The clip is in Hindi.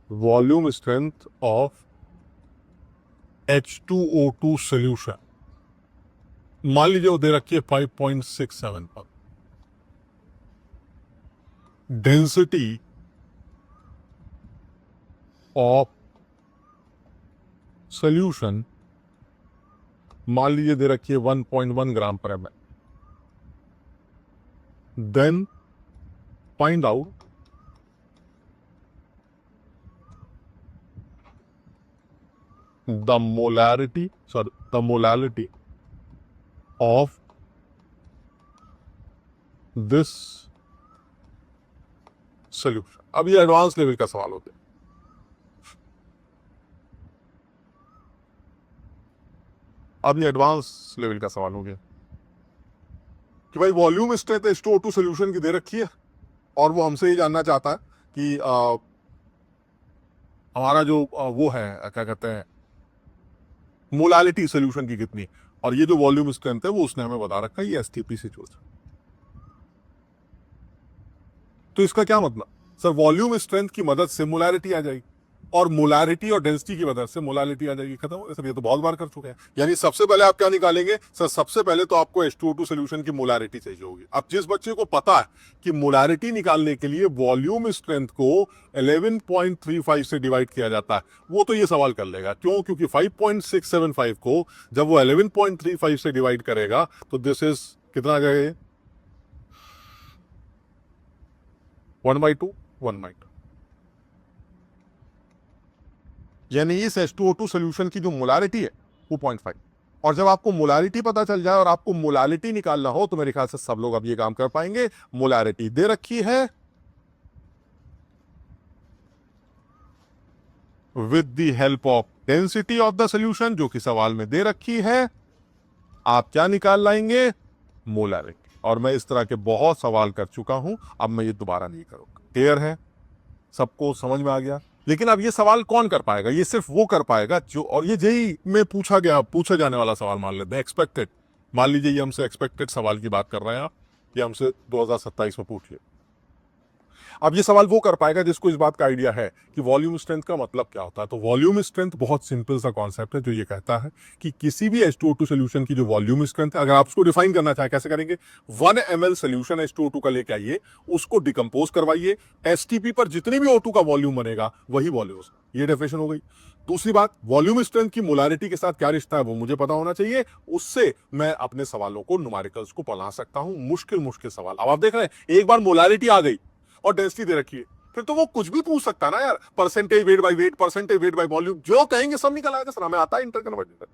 Volume strength of H2O2 solution, मान लीजिए वो दे रखी है 5.67 पर। डेंसिटी ऑफ सोल्यूशन मान लीजिए दे रखी है 1.1 ग्राम पर ml। Then find out the molarity of this solution। अब ये एडवांस लेवल का सवाल होता है। अब ये एडवांस लेवल का सवाल हो गया कि भाई वॉल्यूम स्ट्रेंथ H2O2 सोल्यूशन की दे रखी है और वो हमसे ये जानना चाहता है कि हमारा जो वो है क्या कहते हैं मोलालिटी सोल्यूशन की कितनी, और ये जो वॉल्यूम स्ट्रेंथ है वो उसने हमें बता रखा है ये STP से चलता। तो इसका क्या मतलब, सर वॉल्यूम स्ट्रेंथ की मदद से मोलारिटी आ जाएगी और मोलारिटी और डेंसिटी की मदद से मोलालिटी आ जाएगी, खत्म हो गया सर। ये तो बहुत बार कर चुके हैं। यानी सबसे पहले आप क्या निकालेंगे सर, सबसे पहले तो आपको H2O2 सोल्यूशन की मोलारिटी चाहिए होगी। अब जिस बच्चे को पता है कि मोलारिटी निकालने के लिए वॉल्यूम स्ट्रेंथ को 11.35 से डिवाइड किया जाता है, वो तो ये सवाल कर लेगा। क्यों? क्योंकि 5.675 को जब वो 11.35 से डिवाइड करेगा तो दिस इज कितना आ जाएगा, 1/2 1/2। यानी इस H2O2 सोल्यूशन की जो मोलारिटी है वो 0.5। और जब आपको मोलारिटी पता चल जाए और आपको मोलालिटी निकालना हो तो मेरे ख्याल से सब लोग अब ये काम कर पाएंगे। मोलारिटी दे रखी है with the help of density of the solution, जो कि सवाल में दे रखी है। आप क्या निकाल लाएंगे, मोलारिटी। और मैं इस तरह के बहुत सवाल कर चुका हूं, अब मैं ये दोबारा नहीं करूंगा। क्लियर है, सबको समझ में आ गया। लेकिन अब ये सवाल कौन कर पाएगा, ये सिर्फ वो कर पाएगा जो, और ये जेई में पूछा जाने वाला सवाल मान लेते हैं, एक्सपेक्टेड। मान लीजिए ये हमसे एक्सपेक्टेड सवाल की बात कर रहे हैं आप, ये हमसे 2027 में पूछिए। अब ये सवाल वो कर पाएगा जिसको इस बात का आइडिया है कि वॉल्यूम स्ट्रेंथ का मतलब क्या होता है। तो वॉल्यूम स्ट्रेंथ बहुत सिंपल सा कॉन्सेप्ट है जो ये कहता है कि किसी भी H2O2 सोल्यूशन की जो वॉल्यूम स्ट्रेंथ है, अगर आप उसको डिफाइन करना चाहें कैसे करेंगे, 1 ml सोल्यूशन H2O2 का लेके आइए, उसको डिकम्पोज करवाइए, STP पर जितनी भी O2 का वॉल्यूम बनेगा वही वॉल्यूम। ये डेफिनेशन हो गई। दूसरी बात, वॉल्यूम स्ट्रेंथ की मोलारिटी के साथ क्या रिश्ता है वो मुझे पता होना चाहिए, उससे मैं अपने सवालों को, न्यूमेरिकल्स को बना सकता हूं, मुश्किल सवाल। अब आप देख रहे हैं, एक बार मोलारिटी आ गई और डेंसिटी दे रखी है, फिर तो वो कुछ भी पूछ सकता है ना यार, percentage weight by weight, percentage weight by volume, जो कहेंगे सब निकल आएगा। सर हमें आता है इंटर कन्वर्जन।